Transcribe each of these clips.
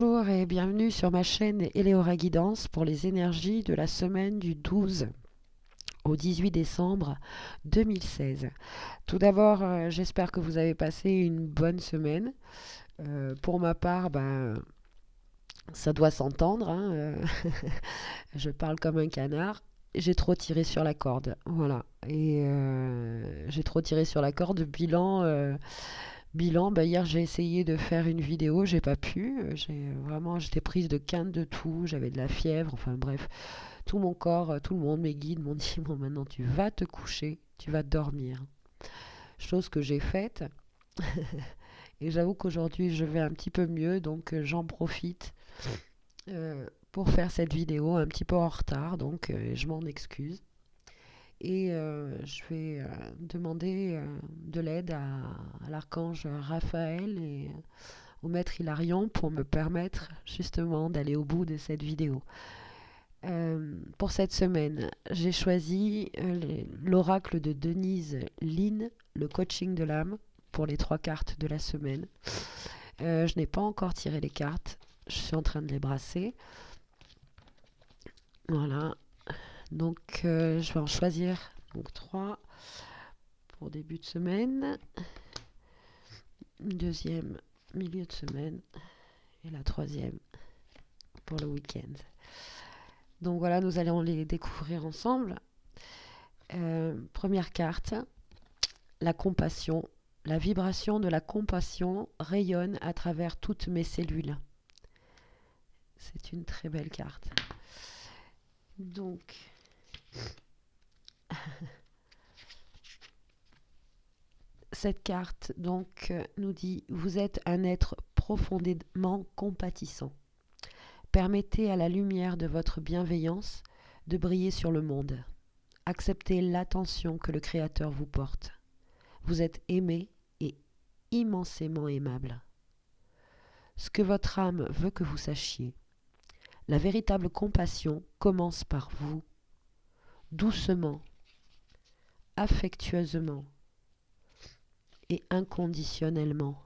Bonjour et bienvenue sur ma chaîne Eleora Guidance pour les énergies de la semaine du 12 au 18 décembre 2016. Tout d'abord, j'espère que vous avez passé une bonne semaine. Pour ma part, ça doit s'entendre, hein, je parle comme un canard. J'ai trop tiré sur la corde, voilà. Et j'ai trop tiré sur la corde. Bilan, hier j'ai essayé de faire une vidéo, j'ai pas pu. J'étais prise de quinte de tout, j'avais de la fièvre, enfin bref, tout mon corps, tout le monde, mes guides m'ont dit bon maintenant tu vas te coucher, tu vas dormir. Chose que j'ai faite et j'avoue qu'aujourd'hui je vais un petit peu mieux, donc j'en profite pour faire cette vidéo un petit peu en retard, donc je m'en excuse. Et je vais demander de l'aide à l'archange Raphaël et au maître Hilarion pour me permettre justement d'aller au bout de cette vidéo. Pour cette semaine, j'ai choisi l'oracle de Denise Lynn, le coaching de l'âme, pour les 3 cartes de la semaine. Je n'ai pas encore tiré les cartes, je suis en train de les brasser. Voilà, donc je vais en choisir donc 3 pour début de semaine, une deuxième milieu de semaine et la troisième pour le week-end. Donc voilà, nous allons les découvrir ensemble. Première carte, la compassion. La vibration de la compassion rayonne à travers toutes mes cellules. C'est une très belle carte. Donc, cette carte nous dit: vous êtes un être profondément compatissant. Permettez à la lumière de votre bienveillance de briller sur le monde. Acceptez l'attention que le Créateur vous porte. Vous êtes aimé et immensément aimable. Ce que votre âme veut que vous sachiez, la véritable compassion commence par vous, doucement, affectueusement et inconditionnellement.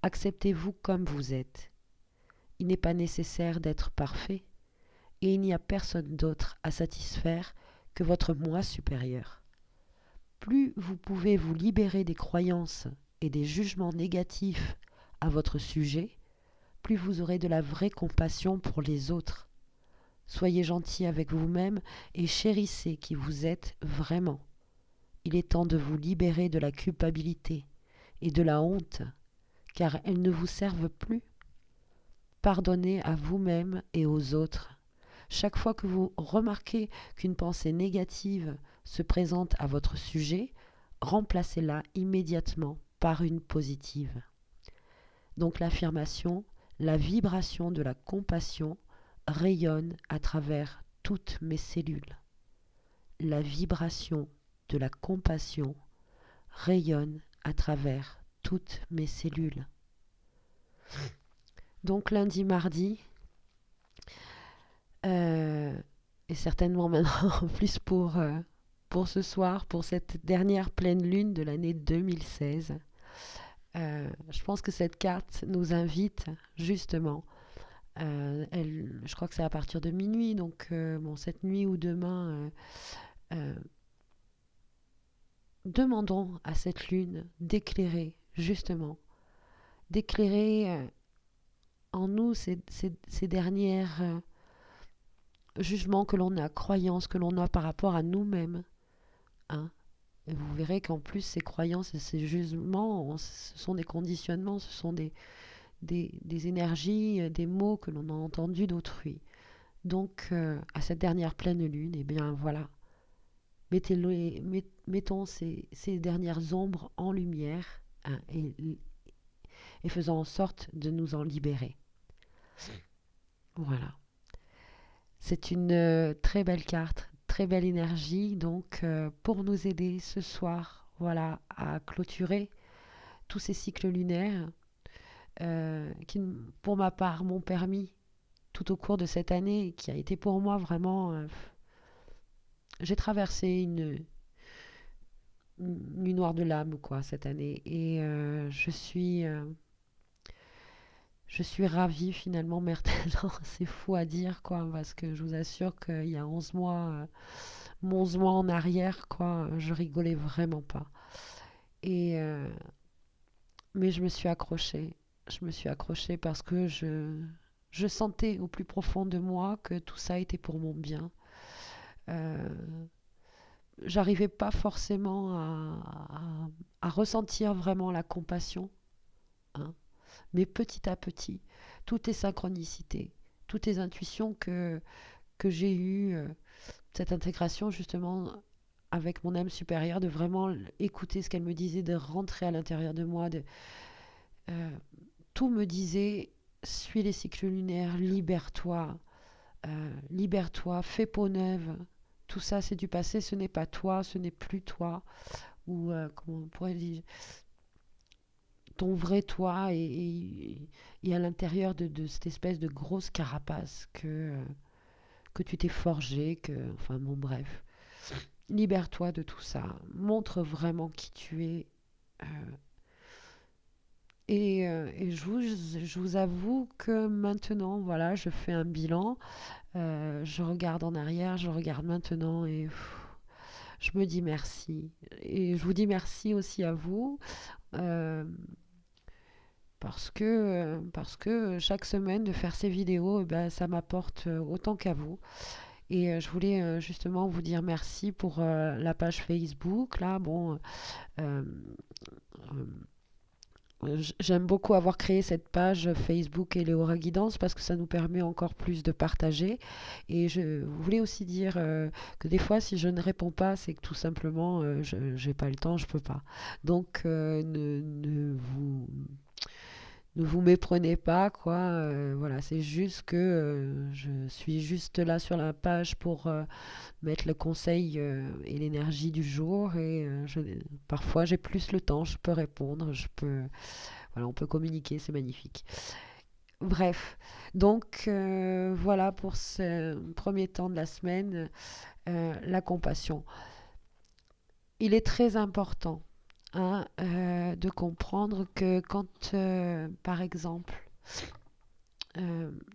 Acceptez-vous comme vous êtes. Il n'est pas nécessaire d'être parfait et il n'y a personne d'autre à satisfaire que votre moi supérieur. Plus vous pouvez vous libérer des croyances et des jugements négatifs à votre sujet, plus vous aurez de la vraie compassion pour les autres. Soyez gentil avec vous-même et chérissez qui vous êtes vraiment. Il est temps de vous libérer de la culpabilité et de la honte, car elles ne vous servent plus. Pardonnez à vous-même et aux autres. Chaque fois que vous remarquez qu'une pensée négative se présente à votre sujet, remplacez-la immédiatement par une positive. Donc l'affirmation, la vibration de la compassion rayonne à travers toutes mes cellules. La vibration de la compassion rayonne à travers toutes mes cellules. Donc lundi, mardi, et certainement maintenant en plus pour ce soir, pour cette dernière pleine lune de l'année 2016, je pense que cette carte nous invite justement. Je crois que c'est à partir de minuit, donc cette nuit ou demain, demandons à cette lune d'éclairer, justement, d'éclairer en nous ces dernières jugements que l'on a, croyances que l'on a par rapport à nous-mêmes. Hein. Et vous verrez qu'en plus, ces croyances et ces jugements, ce sont des conditionnements, ce sont des énergies, des mots que l'on a entendus d'autrui. Donc, à cette dernière pleine lune, eh bien voilà, mettons ces dernières ombres en lumière, hein, et faisons en sorte de nous en libérer. Voilà. C'est une très belle carte, très belle énergie, donc pour nous aider ce soir, voilà, à clôturer tous ces cycles lunaires qui, pour ma part, m'ont permis tout au cours de cette année, qui a été pour moi vraiment... j'ai traversé une nuit noire de l'âme, quoi, cette année. Et je suis Je suis ravie finalement maintenant. C'est fou à dire, quoi, parce que je vous assure qu'il y a 11 mois, 11 mois en arrière, quoi, je rigolais vraiment pas. Et, mais je me suis accrochée. Je me suis accrochée parce que je sentais au plus profond de moi que tout ça était pour mon bien. Euh, J'arrivais pas forcément à ressentir vraiment la compassion, hein. Mais petit à petit, toutes les synchronicités, toutes les intuitions que j'ai eues, cette intégration justement avec mon âme supérieure, de vraiment écouter ce qu'elle me disait, de rentrer à l'intérieur de moi, euh, tout me disait, suis les cycles lunaires, libère-toi, libère-toi, fais peau neuve. Tout ça, c'est du passé, ce n'est pas toi, ce n'est plus toi. Ou comment on pourrait dire, ton vrai toi est à l'intérieur de cette espèce de grosse carapace que tu t'es forgé, enfin bon bref. Libère-toi de tout ça, montre vraiment qui tu es. euh, et je vous avoue que maintenant, voilà, je fais un bilan, je regarde en arrière, je regarde maintenant et je me dis merci. Et je vous dis merci aussi à vous. euh, parce que chaque semaine de faire ces vidéos, eh ben, ça m'apporte autant qu'à vous. Et je voulais justement vous dire merci pour la page Facebook. Là, bon, euh, j'aime beaucoup avoir créé cette page Facebook Eleora Guidance parce que ça nous permet encore plus de partager. Et je voulais aussi dire que des fois, si je ne réponds pas, c'est que tout simplement, je n'ai pas le temps, je peux pas. Donc, ne vous méprenez pas, quoi. Voilà, c'est juste que je suis juste là sur la page pour mettre le conseil et l'énergie du jour. Et parfois, j'ai plus le temps, je peux répondre, voilà, on peut communiquer, c'est magnifique. Bref, donc voilà pour ce premier temps de la semaine, la compassion. Il est très important, hein, de comprendre que quand, par exemple,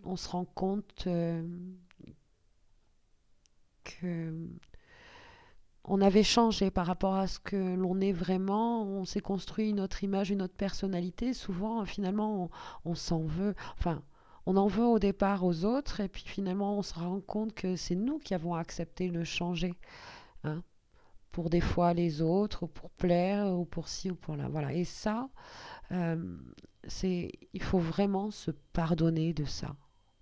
on se rend compte que on avait changé par rapport à ce que l'on est vraiment, on s'est construit une autre image, une autre personnalité. Souvent, finalement, on s'en veut. Enfin, on en veut au départ aux autres, et puis finalement, on se rend compte que c'est nous qui avons accepté de changer, hein, pour des fois les autres, ou pour plaire, ou pour ci, ou pour là. Voilà. Et ça, euh, il faut vraiment se pardonner de ça.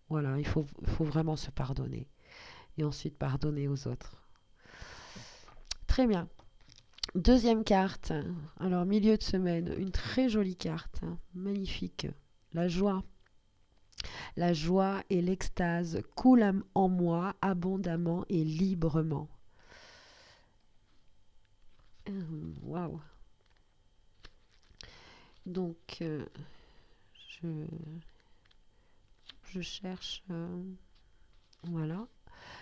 Voilà, il faut vraiment se pardonner. Et ensuite pardonner aux autres. Très bien. Deuxième carte. Alors, milieu de semaine, une très jolie carte, hein, magnifique. La joie. La joie et l'extase coulent en moi abondamment et librement. Waouh. Donc, je, je cherche. Voilà.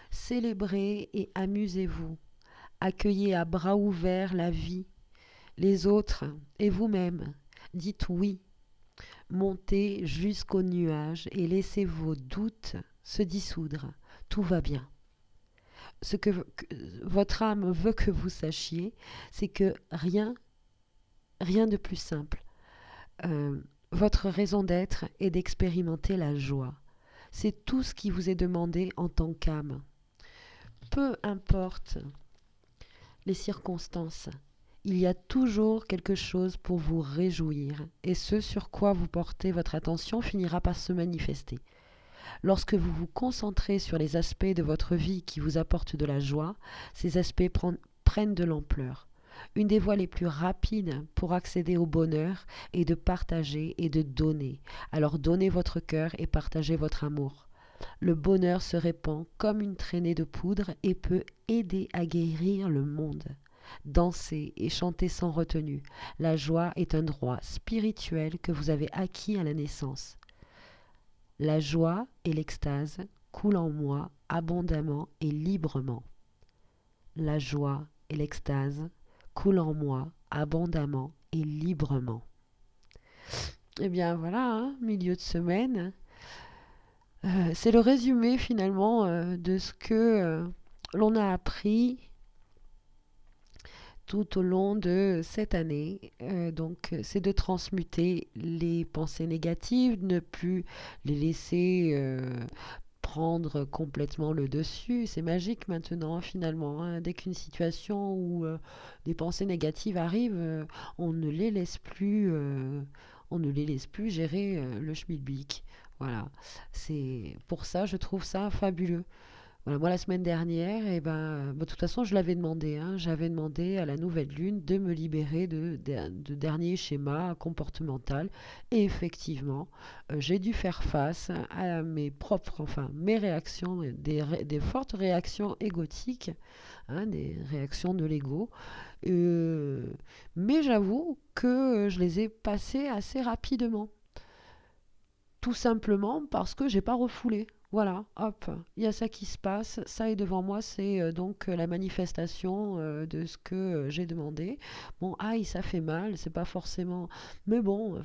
Célébrez et amusez-vous. Accueillez à bras ouverts la vie, les autres et vous-même. Dites oui. Montez jusqu'aux nuages et laissez vos doutes se dissoudre. Tout va bien. Ce que votre âme veut que vous sachiez, c'est que rien de plus simple. Euh, Votre raison d'être est d'expérimenter la joie. C'est tout ce qui vous est demandé en tant qu'âme. Peu importe les circonstances, il y a toujours quelque chose pour vous réjouir, et ce sur quoi vous portez votre attention finira par se manifester. Lorsque vous vous concentrez sur les aspects de votre vie qui vous apportent de la joie, ces aspects prennent de l'ampleur. Une des voies les plus rapides pour accéder au bonheur est de partager et de donner. Alors donnez votre cœur et partagez votre amour. Le bonheur se répand comme une traînée de poudre et peut aider à guérir le monde. Dansez et chantez sans retenue. La joie est un droit spirituel que vous avez acquis à la naissance. La joie et l'extase coulent en moi abondamment et librement. La joie et l'extase coulent en moi abondamment et librement. Eh bien voilà, hein, milieu de semaine. C'est le résumé finalement de ce que l'on a appris tout au long de cette année. Donc, c'est de transmuter les pensées négatives, ne plus les laisser prendre complètement le dessus. C'est magique maintenant, finalement, hein. Dès qu'une situation où des pensées négatives arrivent, on ne les laisse plus, on ne les laisse plus gérer le schmilblick. Voilà, c'est pour ça, je trouve ça fabuleux. Voilà, moi, la semaine dernière, de toute façon, je l'avais demandé, hein, j'avais demandé à la nouvelle lune de me libérer de derniers schémas comportementaux. Et effectivement, j'ai dû faire face à mes propres, enfin, mes réactions, des fortes réactions égotiques, hein, des réactions de l'ego. Euh, mais j'avoue que je les ai passées assez rapidement. Tout simplement parce que j'ai pas refoulé. Voilà, hop, il y a ça qui se passe, ça est devant moi, c'est donc la manifestation de ce que j'ai demandé. Bon, aïe, ça fait mal, c'est pas forcément. Mais bon,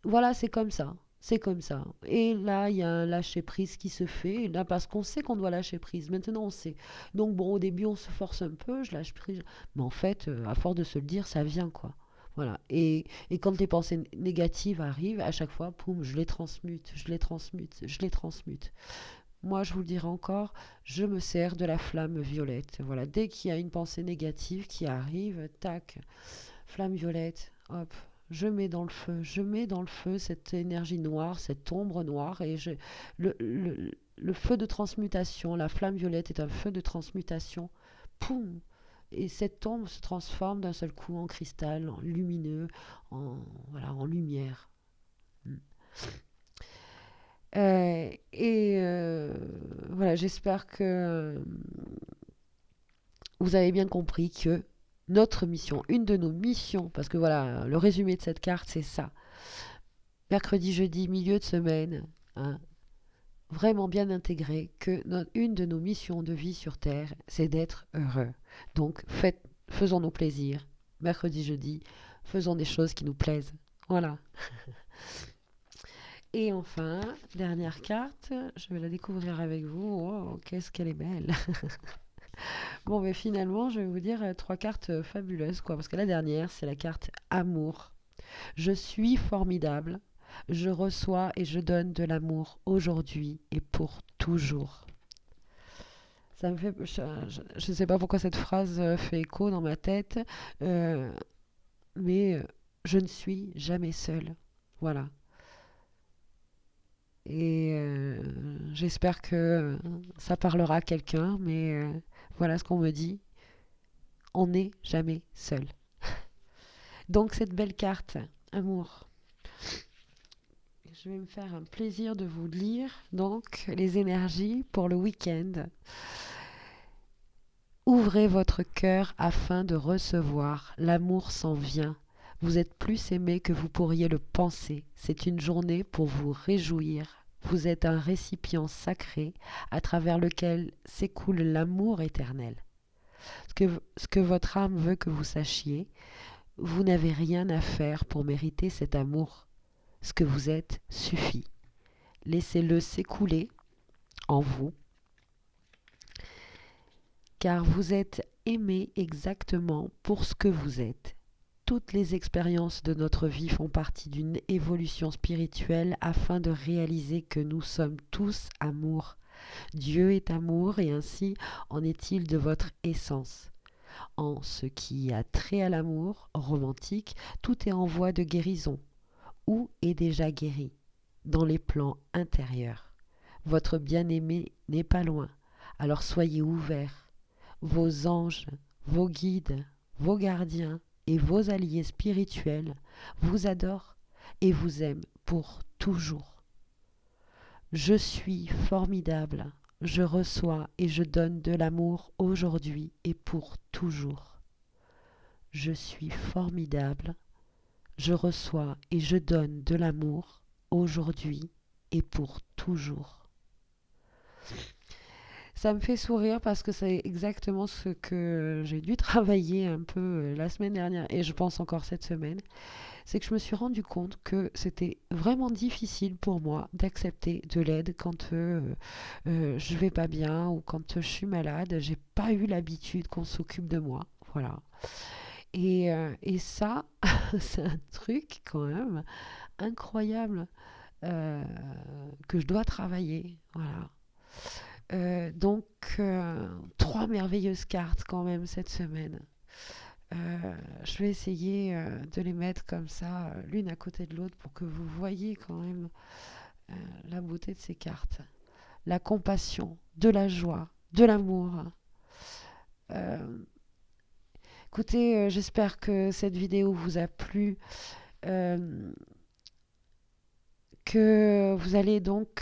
voilà, c'est comme ça. C'est comme ça. Et là, il y a un lâcher-prise qui se fait. Là, parce qu'on sait qu'on doit lâcher prise. Maintenant, on sait. Donc, bon, au début, on se force un peu, je lâche prise. Mais en fait, à force de se le dire, ça vient, quoi. Voilà. Et quand les pensées négatives arrivent, à chaque fois, poum, je les transmute, je les transmute, je les transmute. Moi, je vous le dirai encore, je me sers de la flamme violette. Voilà. Dès qu'il y a une pensée négative qui arrive, tac, flamme violette, hop, je mets dans le feu cette énergie noire, cette ombre noire, le feu de transmutation, la flamme violette est un feu de transmutation. Poum! Et cette ombre se transforme d'un seul coup en cristal, en lumineux, voilà, en lumière. Mm. Voilà, j'espère que vous avez bien compris que notre mission, une de nos missions, parce que voilà, le résumé de cette carte, c'est ça. Mercredi, jeudi, milieu de semaine, hein, vraiment bien intégré que une de nos missions de vie sur Terre, c'est d'être heureux. Donc, faisons-nous plaisir. Mercredi, jeudi, faisons des choses qui nous plaisent. Voilà. Et enfin, dernière carte, je vais la découvrir avec vous. Oh, qu'est-ce qu'elle est belle. Bon, mais finalement, je vais vous dire trois cartes fabuleuses, quoi. Parce que la dernière, c'est la carte amour. Je suis formidable. Je reçois et je donne de l'amour aujourd'hui et pour toujours. Ça me fait, je ne sais pas pourquoi cette phrase fait écho dans ma tête, euh, mais je ne suis jamais seule. Voilà. Et j'espère que ça parlera à quelqu'un, mais voilà ce qu'on me dit. On n'est jamais seul. Donc cette belle carte, amour. Je vais me faire un plaisir de vous lire donc les énergies pour le week-end. Ouvrez votre cœur afin de recevoir. L'amour s'en vient. Vous êtes plus aimé que vous pourriez le penser. C'est une journée pour vous réjouir. Vous êtes un récipient sacré à travers lequel s'écoule l'amour éternel. Ce que votre âme veut que vous sachiez, vous n'avez rien à faire pour mériter cet amour. Ce que vous êtes suffit. Laissez-le s'écouler en vous, car vous êtes aimé exactement pour ce que vous êtes. Toutes les expériences de notre vie font partie d'une évolution spirituelle afin de réaliser que nous sommes tous amour. Dieu est amour et ainsi en est-il de votre essence. En ce qui a trait à l'amour romantique, tout est en voie de guérison ou est déjà guéri dans les plans intérieurs. Votre bien-aimé n'est pas loin, alors soyez ouverts. Vos anges, vos guides, vos gardiens et vos alliés spirituels vous adorent et vous aiment pour toujours. Je suis formidable. Je reçois et je donne de l'amour aujourd'hui et pour toujours. Je suis formidable. Je reçois et je donne de l'amour aujourd'hui et pour toujours. Ça me fait sourire parce que c'est exactement ce que j'ai dû travailler un peu la semaine dernière et je pense encore cette semaine. C'est que je me suis rendu compte que c'était vraiment difficile pour moi d'accepter de l'aide quand je vais pas bien ou quand je suis malade. J'ai pas eu l'habitude qu'on s'occupe de moi. Voilà. Et ça, c'est un truc quand même incroyable euh, que je dois travailler. Voilà. Donc, trois merveilleuses cartes quand même cette semaine. Je vais essayer de les mettre comme ça, l'une à côté de l'autre, pour que vous voyez quand même euh, la beauté de ces cartes. La compassion, de la joie, de l'amour. Euh, Écoutez, j'espère que cette vidéo vous a plu, euh, que vous allez donc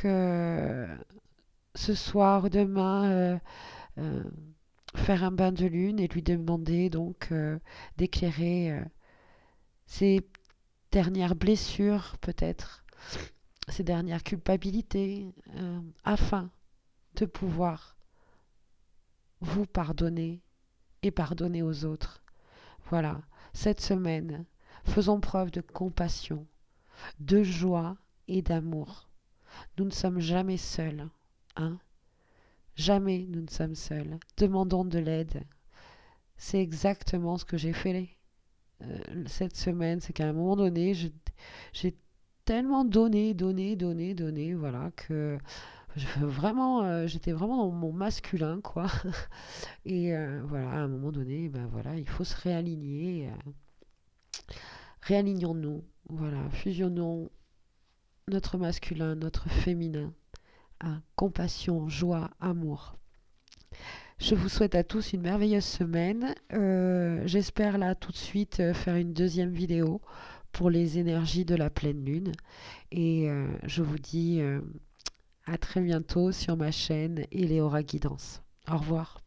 ce soir ou demain euh, faire un bain de lune et lui demander donc d'éclairer ses dernières blessures peut-être, ses dernières culpabilités, afin de pouvoir vous pardonner et pardonner aux autres. Voilà, cette semaine, faisons preuve de compassion, de joie et d'amour. Nous ne sommes jamais seuls, hein? Jamais nous ne sommes seuls. Demandons de l'aide. C'est exactement ce que j'ai fait cette semaine. C'est qu'à un moment donné, j'ai tellement donné, voilà, que j'étais vraiment dans mon masculin, quoi. Et voilà, à un moment donné, ben voilà, il faut se réaligner. Réalignons-nous, voilà, fusionnons notre masculin, notre féminin, à compassion, joie, amour. Je vous souhaite à tous une merveilleuse semaine. J'espère là tout de suite faire une deuxième vidéo pour les énergies de la pleine lune. Et je vous dis à très bientôt sur ma chaîne Eleora Guidance. Au revoir.